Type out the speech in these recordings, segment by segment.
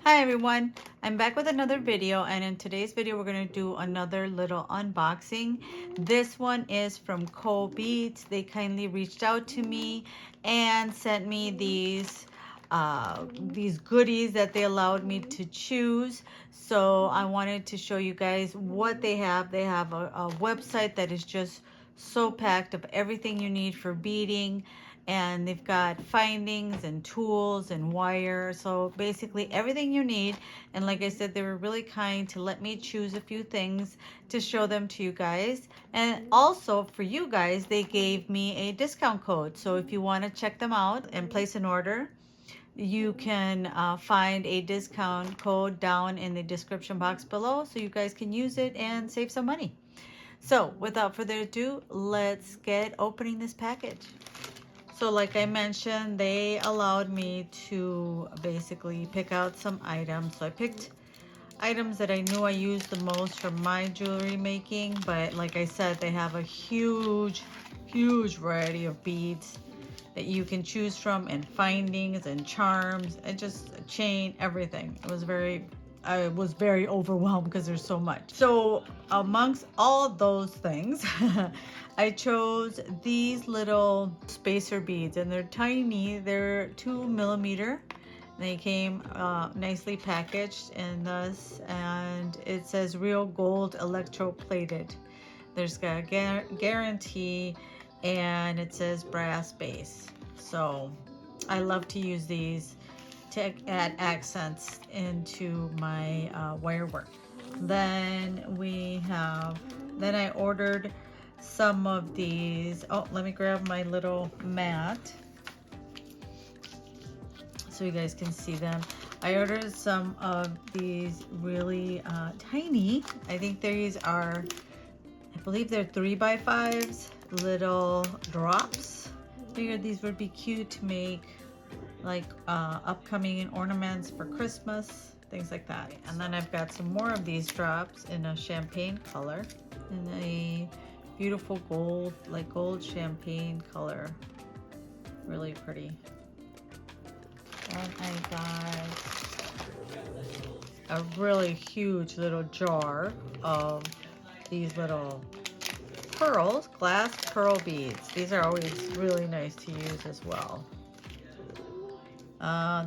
Hi everyone, I'm back with another video, and in today's video we're going to do another little unboxing. This one is from COBEADS. They kindly reached out to me and sent me these goodies that they allowed me to choose. So I wanted to show you guys what they have. They have a website that is just so packed of everything you need for beading, and they've got findings and tools and wire, so basically everything you need. And like I said, they were really kind to let me choose a few things to show them to you guys. And also for you guys, they gave me a discount code, so if you want to check them out and place an order, you can find a discount code down in the description box below, so you guys can use it and save some money. So without further ado, let's get opening this package. So like I mentioned, they allowed me to basically pick out some items. So I picked items that I knew I used the most for my jewelry making, but like I said, they have a huge variety of beads that you can choose from, and findings and charms and just a chain, everything. I was very overwhelmed because there's so much. So amongst all those things, I chose these little spacer beads, and they're tiny. They're 2mm. They came nicely packaged in this, and it says real gold electroplated. There's got a guarantee, and it says brass base. So I love to use these to add accents into my wire work. Then I ordered some of these. Oh, let me grab my little mat so you guys can see them. I ordered some of these really tiny, I think these are, I believe they're 3x5s, little drops. Figured these would be cute to make like upcoming ornaments for Christmas, things like that. And then I've got some more of these drops in a champagne color, in a beautiful gold, like gold champagne color, really pretty. And I got a really huge little jar of these little pearls, glass pearl beads. These are always really nice to use as well.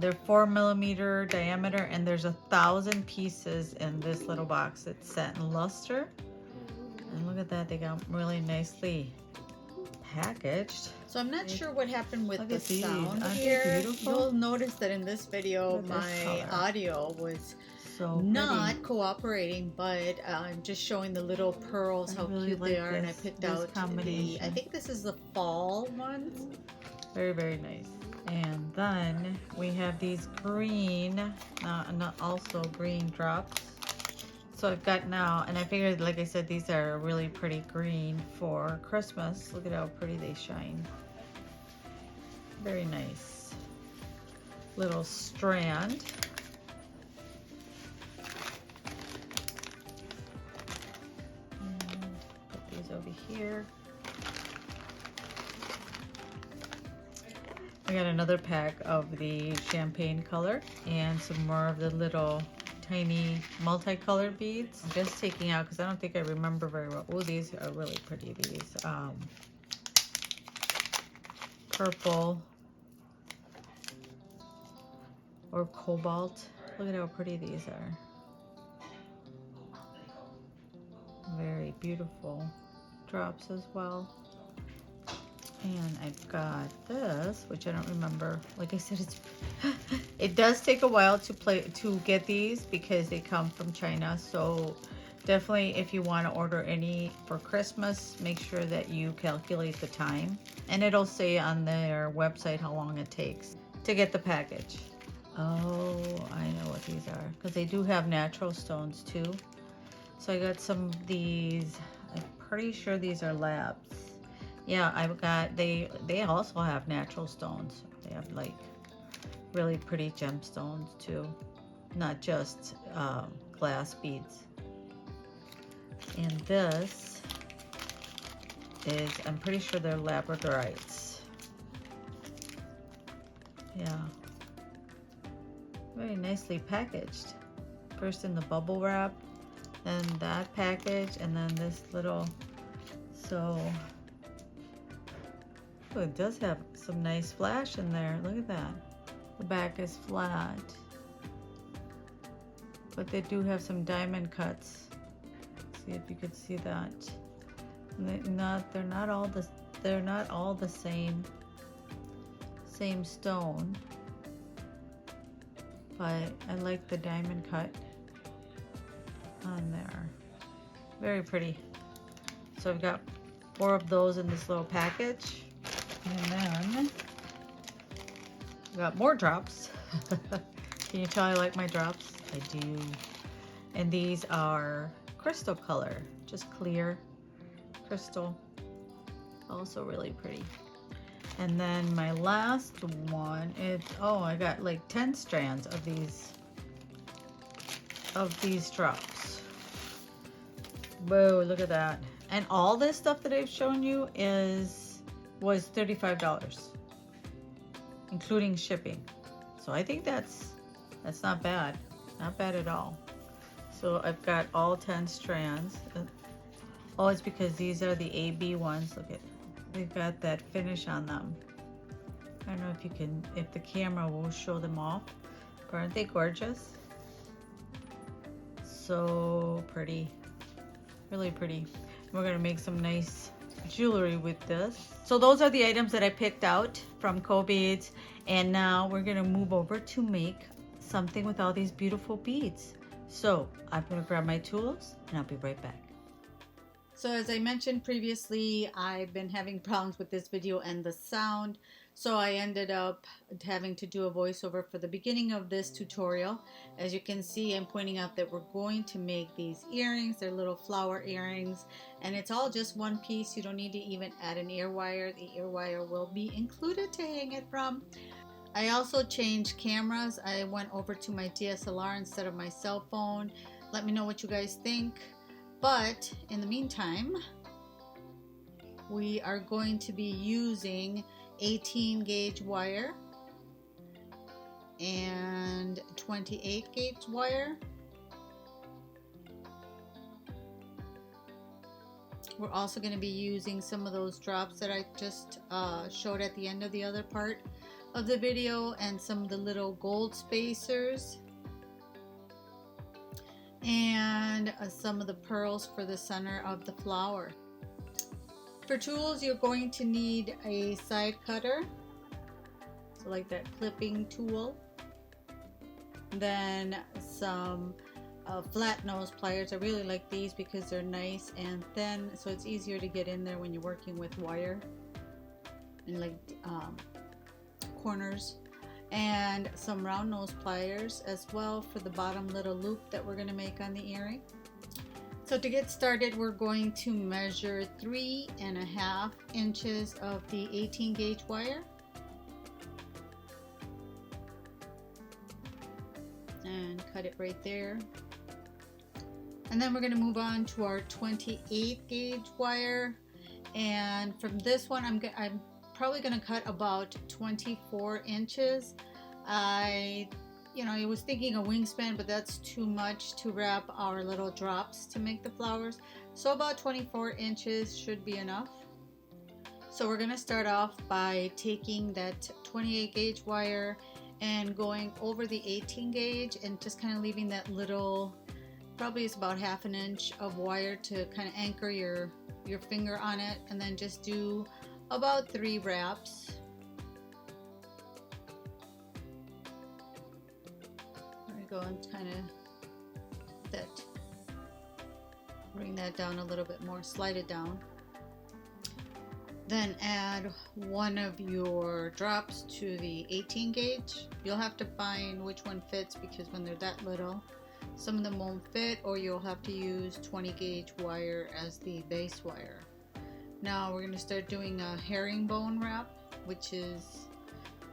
They're 4mm diameter, and there's 1,000 pieces in this little box. It's satin luster, and look at that, they got really nicely packaged. So I'm not sure what happened with the sound Aren't here. beautiful? You'll notice that in this video my audio was so not pretty. cooperating, but I'm just showing the little pearls, how really cute like they are, and I picked out combination. I think this is the fall ones. Very nice. And then we have these green, also green drops. So I've got now, and I figured, like I said, these are really pretty green for Christmas. Look at how pretty they shine. Very nice. Little strand. And put these over here. I got another pack of the champagne color and some more of the little tiny multicolored beads. I'm just taking out because I don't think I remember very well. Oh, these are really pretty. These purple or cobalt. Look at how pretty these are. Very beautiful drops as well. And I've got this, which I don't remember. Like I said, it does take a while to get these because they come from China. So definitely, if you want to order any for Christmas, make sure that you calculate the time. And it'll say on their website how long it takes to get the package. Oh, I know what these are, because they do have natural stones too. So I got some of these. I'm pretty sure these are labs. Yeah, I've got, they also have natural stones. They have like really pretty gemstones too, not just glass beads. And this is, I'm pretty sure they're labradorites. Yeah. Very nicely packaged. First in the bubble wrap, then that package, and then this little, so oh, it does have some nice flash in there. Look at that. The back is flat, but they do have some diamond cuts. See if you could see that. And they're not all the same stone, but I like the diamond cut on there. Very pretty. So I've got 4 of those in this little package, and then I got more drops. Can you tell I like my drops? I do. And these are crystal color, just clear crystal. Also really pretty. And then my last one is, oh, I got like 10 strands of these drops. Whoa, look at that. And all this stuff that I've shown you was $35, including shipping. So I think that's not bad. Not bad at all. So I've got all 10 strands. Oh, it's because these are the AB ones. Look at, they've got that finish on them. I don't know if the camera will show them off, but aren't they gorgeous? So pretty, really pretty. We're gonna make some nice jewelry with this. So those are the items that I picked out from COBEADS, and now we're gonna move over to make something with all these beautiful beads. So I'm gonna grab my tools and I'll be right back. So as I mentioned previously, I've been having problems with this video and the sound. So I ended up having to do a voiceover for the beginning of this tutorial. As you can see, I'm pointing out that we're going to make these earrings. They're little flower earrings, and it's all just one piece. You don't need to even add an ear wire. The ear wire will be included to hang it from. I also changed cameras. I went over to my DSLR instead of my cell phone. Let me know what you guys think. But in the meantime, we are going to be using 18 gauge wire and 28 gauge wire. We're also going to be using some of those drops that I just showed at the end of the other part of the video, and some of the little gold spacers, and some of the pearls for the center of the flower. For tools, you're going to need a side cutter, so like that clipping tool, then some flat nose pliers. I really like these because they're nice and thin, so it's easier to get in there when you're working with wire and like corners, and some round nose pliers as well for the bottom little loop that we're going to make on the earring. So to get started, we're going to measure 3.5 inches of the 18 gauge wire and cut it right there. And then we're going to move on to our 28 gauge wire, and from this one I'm probably going to cut about 24 inches. I was thinking a wingspan, but that's too much to wrap our little drops to make the flowers. So about 24 inches should be enough. So we're going to start off by taking that 28 gauge wire and going over the 18 gauge and just kind of leaving that little, probably it's about 1/2 inch of wire to kind of anchor your finger on it, and then just do about 3 wraps. Go and kind of bring that down a little bit more, slide it down. Then add one of your drops to the 18 gauge. You'll have to find which one fits, because when they're that little, some of them won't fit, or you'll have to use 20 gauge wire as the base wire. Now we're going to start doing a herringbone wrap, which is,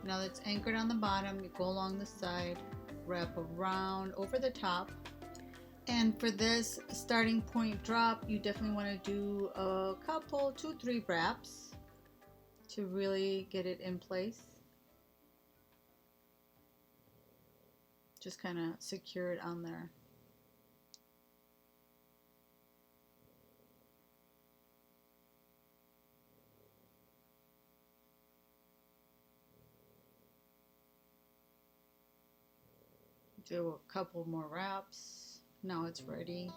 now that's anchored on the bottom, you go along the side, wrap around over the top. And for this starting point drop, you definitely want to do a couple, 2-3 wraps to really get it in place. just kind of secure it on there. Do a couple more wraps. Now it's ready.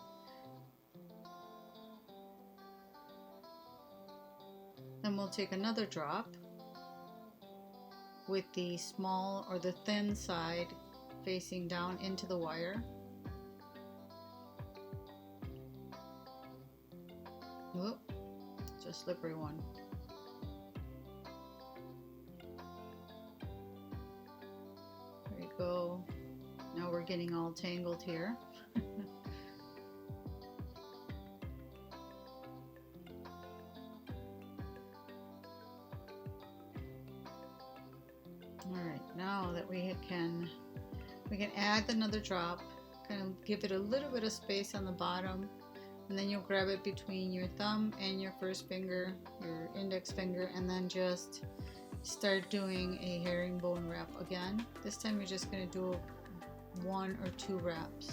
Then we'll take another drop with the small or the thin side facing down into the wire. Whoop, it's a slippery one. There you go. Now we're getting all tangled here. Alright, now that we can add another drop, kind of give it a little bit of space on the bottom, and then you'll grab it between your thumb and your first finger, your index finger, and then just start doing a herringbone wrap again. This time you're just going to do 1 or 2 wraps.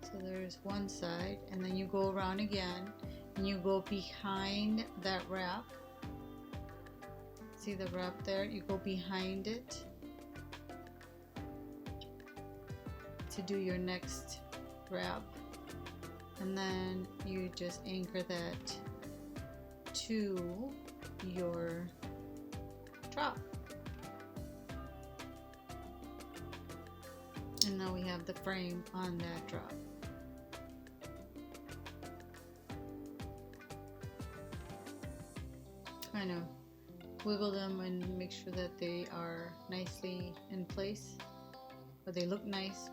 So there's one side, and then you go around again and you go behind that wrap. See the wrap there? You go behind it to do your next wrap, and then you just anchor that to your drop. And now we have the frame on that drop. Kind of wiggle them and make sure that they are nicely in place, or they look nice.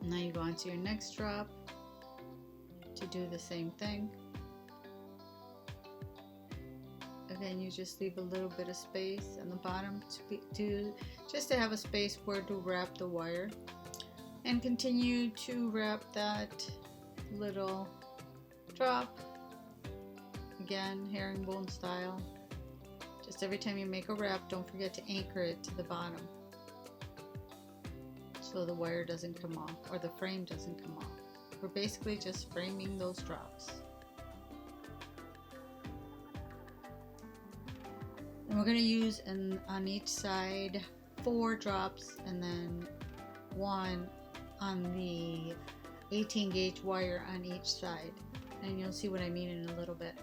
Now you go on to your next drop to do the same thing. Again, you just leave a little bit of space on the bottom just to have a space where to wrap the wire, and continue to wrap that little drop. Again, herringbone style. Just every time you make a wrap, don't forget to anchor it to the bottom so the wire doesn't come off, or the frame doesn't come off. We're basically just framing those drops. And we're going to use on each side 4 drops, and then 1 on the 18 gauge wire on each side. And you'll see what I mean in a little bit.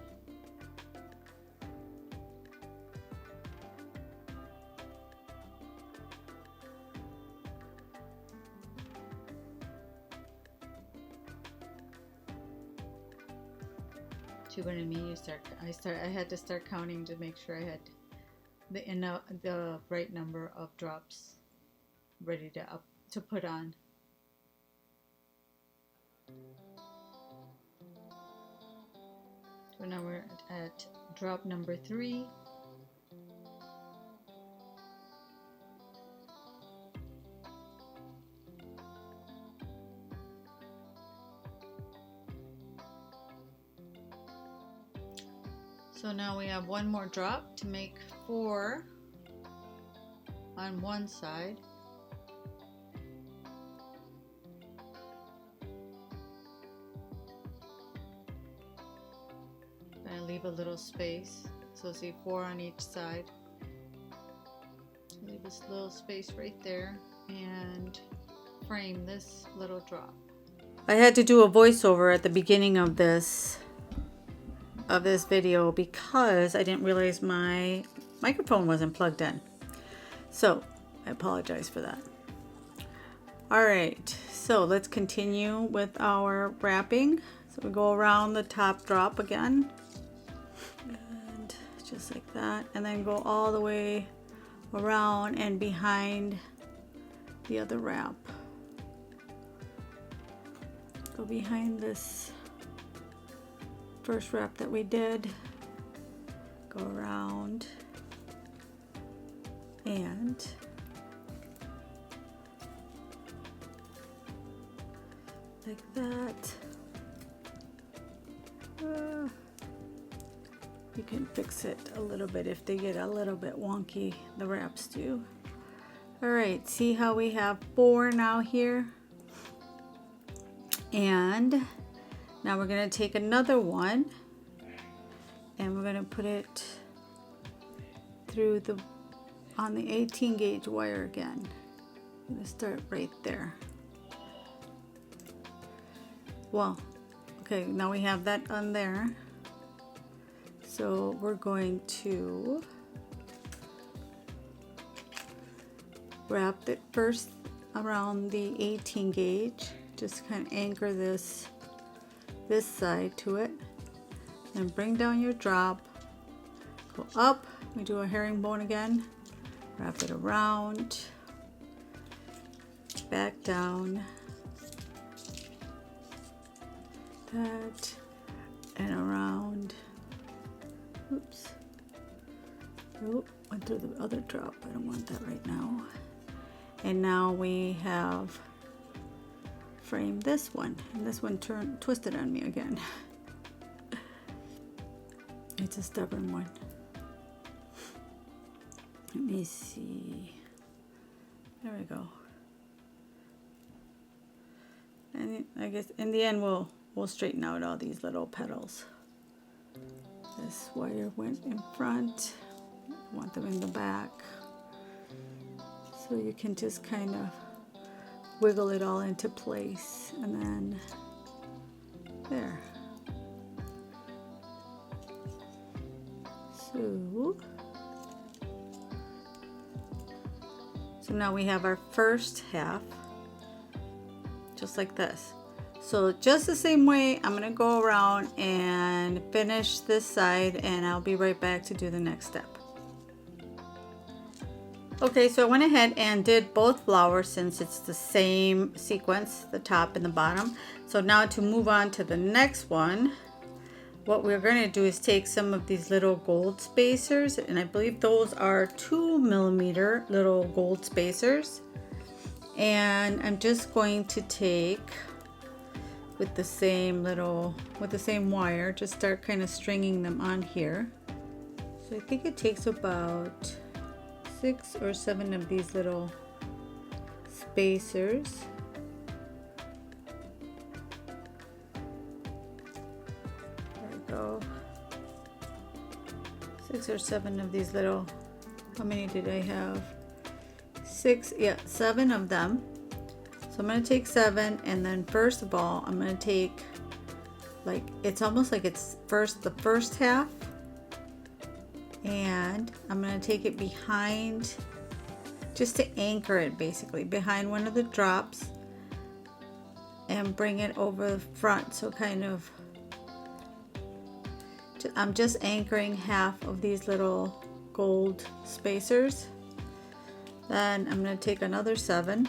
See what I mean? I had to start counting to make sure I had the right number of drops ready to put on. So now we're at drop number 3. So now we have 1 more drop to make 4 on one side. And leave a little space. So see 4 on each side. Leave this little space right there and frame this little drop. I had to do a voiceover at the beginning of this video because I didn't realize my microphone wasn't plugged in. So I apologize for that. All right, so let's continue with our wrapping. So we go around the top drop again, and just like that, and then go all the way around and behind the other wrap. Go behind this first wrap that we did, go around and like that. You can fix it a little bit if they get a little bit wonky, the wraps do. All right, see how we have 4 now here? And now we're going to take another one and we're going to put it through on the 18 gauge wire again. I'm going to start right there. Well, okay, now we have that on there. So we're going to wrap it first around the 18 gauge. Just kind of anchor this side to it. And bring down your drop. Go up. We do a herringbone again. Wrap it around. Back down. That. And around. Oops. Oh, went through the other drop. I don't want that right now. And now we have framed this one. And this one twisted on me again. It's a stubborn one. Let me see. There we go. And I guess in the end we'll straighten out all these little petals. This wire went in front. I want them in the back. So you can just kind of wiggle it all into place, and then there. So now we have our first half, just like this. So just the same way, I'm going to go around and finish this side, and I'll be right back to do the next step. Okay, so I went ahead and did both flowers since it's the same sequence, the top and the bottom. So now to move on to the next one, what we're going to do is take some of these little gold spacers, and I believe those are 2mm little gold spacers. And I'm just going to take with the same wire, just start kind of stringing them on here. So I think it takes about 6 or 7 of these little spacers. There we go. 6 or 7 of these little, how many did I have? 6, yeah, 7 of them. So I'm going to take 7, and then first of all, I'm going to take, like, it's almost like it's the first half, and I'm going to take it behind, just to anchor it basically, behind one of the drops, and bring it over the front. So kind of, I'm just anchoring half of these little gold spacers. Then I'm going to take another 7,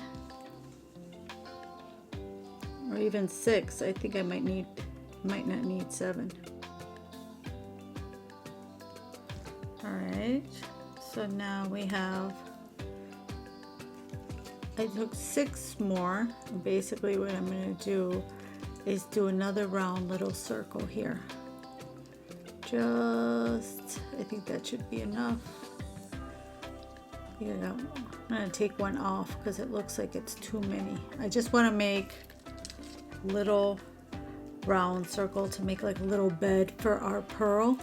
or even 6. I think I might not need 7. Alright, so now we have, I took 6 more. Basically what I'm going to do is do another round little circle here. I think that should be enough. Yeah, I'm going to take one off because it looks like it's too many. I just want to make little round circle to make like a little bed for our pearl.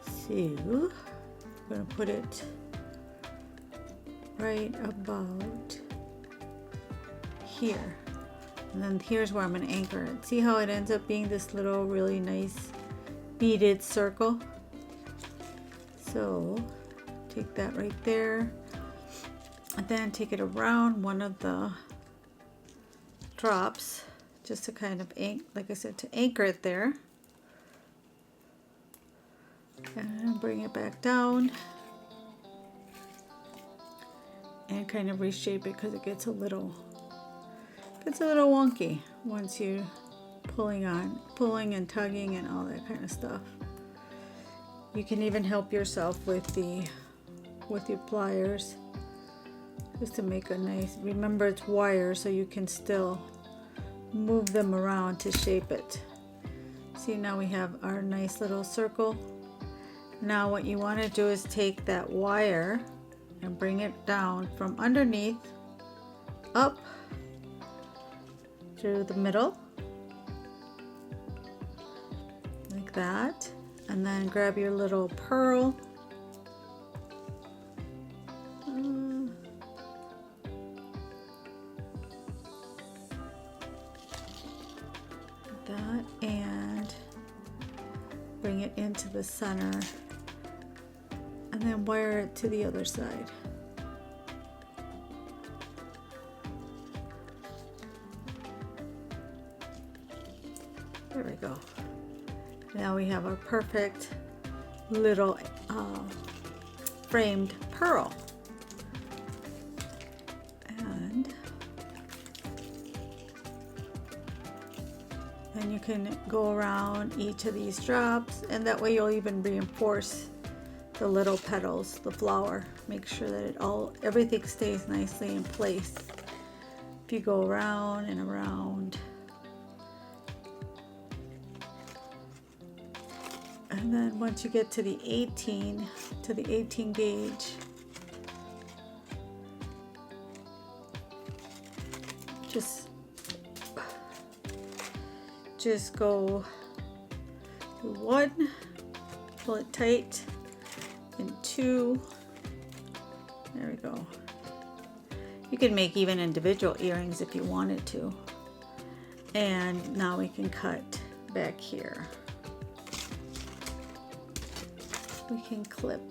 So I'm going to put it right about here. And then here's where I'm going to anchor it. See how it ends up being this little really nice beaded circle? So take that right there, and then take it around one of the drops, just to kind of, like I said, to anchor it there, and bring it back down and kind of reshape it, because it gets a little wonky once you're pulling and tugging and all that kind of stuff. You can even help yourself with your pliers, just to make a nice, remember it's wire, so you can still move them around to shape it. See, now we have our nice little circle. Now what you want to do is take that wire and bring it down from underneath up through the middle like that, and then grab your little pearl like that, and bring it into the center, and then wire it to the other side. There we go. Now we have our perfect little framed pearl. And you can go around each of these drops, and that way you'll even reinforce the little petals, the flower. Make sure that everything stays nicely in place. If you go around and around. And then once you get to the 18 gauge, just go to 1, pull it tight, and 2. There we go. You can make even individual earrings if you wanted to. And now we can cut back here. We can clip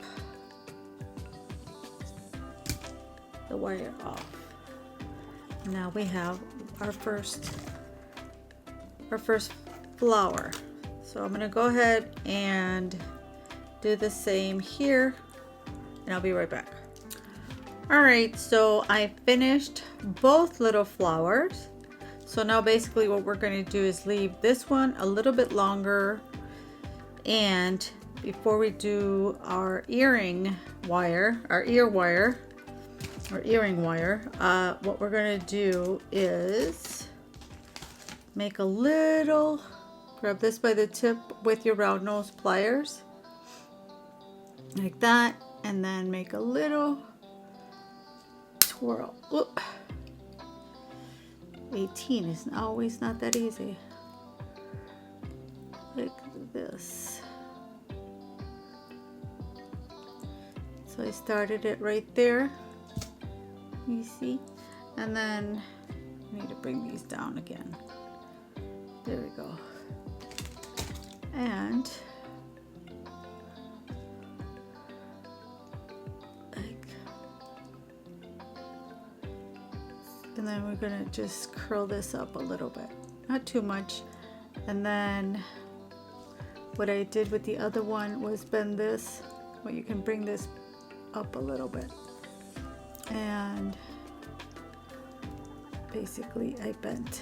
the wire off. Now we have our first flower. So I'm going to go ahead and do the same here, and I'll be right back. Alright, so I finished both little flowers. So now basically what we're going to do is leave this one a little bit longer, and before we do our earring wire, what we're going to do is make a little, grab this by the tip with your round nose pliers, like that, and then make a little twirl. Oop. 18 is always not that easy. Like this. So I started it right there, you see, and then I need to bring these down again. There we go. And then we're gonna just curl this up a little bit, not too much. And then what I did with the other one was bend this. Well, you can bring this up a little bit, and basically I bent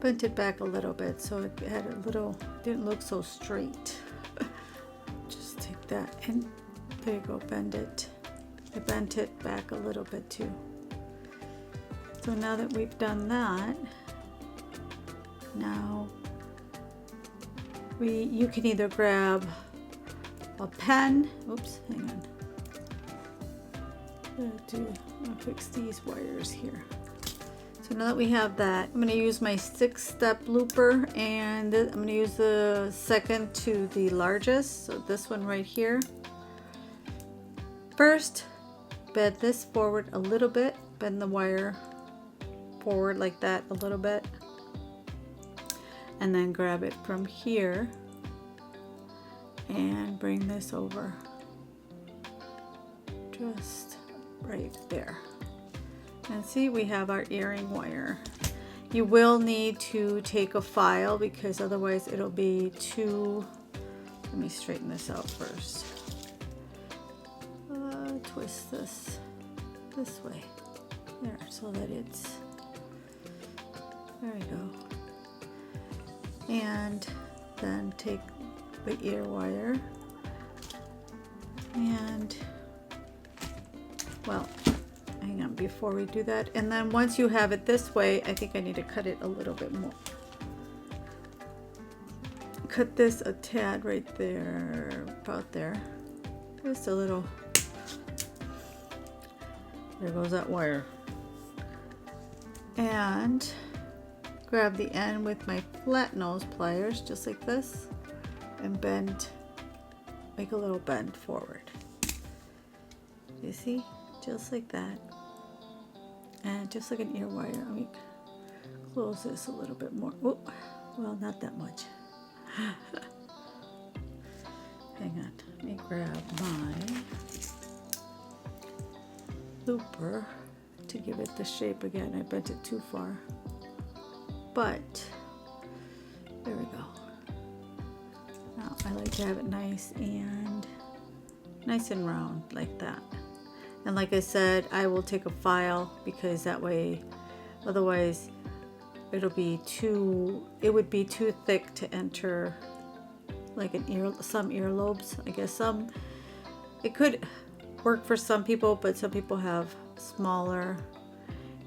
it back a little bit so it had a little, didn't look so straight. Just take that and there you go, bend it. I bent it back a little bit too. So now that we've done that, now you can either grab a pen, oops, hang on. I'll fix these wires here. So now that we have that, I'm going to use my 6-step looper, and I'm going to use the second to the largest, so this one right here. First, bend this forward a little bit, bend the wire forward like that a little bit, and then grab it from here and bring this over just right there. And see, we have our earring wire. You will need to take a file because otherwise it'll be too, let me straighten this out first. Twist this way there so that it's, there we go. And then take the ear wire and, well, hang on before we do that. And then once you have it this way, I think I need to cut it a little bit more. Cut this a tad right there, about there. Just a little. There goes that wire. And grab the end with my flat nose pliers, just like this, and bend, make a little bend forward. You see? Just like that. And just like an ear wire, let me close this a little bit more. Oh, well, not that much. Hang on, let me grab my looper to give it the shape again. I bent it too far. But there we go. Now I like to have it nice and round like that. And like I said, I will take a file because that way, otherwise it would be too thick to enter like some earlobes. I guess it could work for some people, but some people have smaller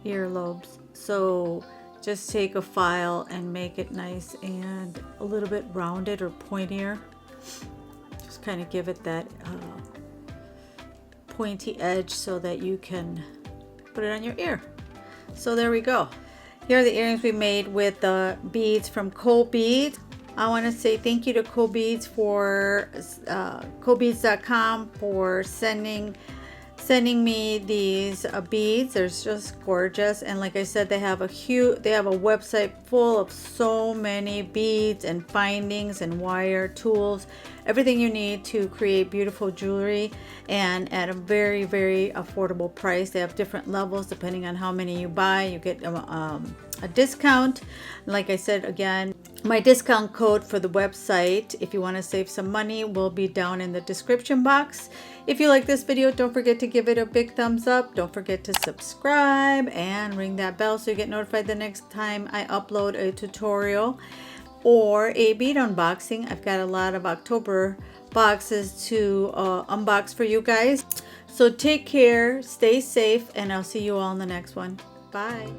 earlobes. So just take a file and make it nice and a little bit rounded or pointier. Just kind of give it that pointy edge so that you can put it on your ear. So there we go. Here are the earrings we made with the beads from COBEADS. I want to say thank you to COBEADS for COBEADS.com for sending me these beads. They're just gorgeous, and like I said, they have a website full of so many beads and findings and wire tools, everything you need to create beautiful jewelry, and at a very, very affordable price. They have different levels depending on how many you buy. You get a discount. Like I said, again, my discount code for the website, if you want to save some money, will be down in the description box. If you like this video, don't forget to give it a big thumbs up. Don't forget to subscribe and ring that bell so you get notified the next time I upload a tutorial or a bead unboxing. I've got a lot of October boxes to unbox for you guys. So take care, stay safe, and I'll see you all in the next one. Bye.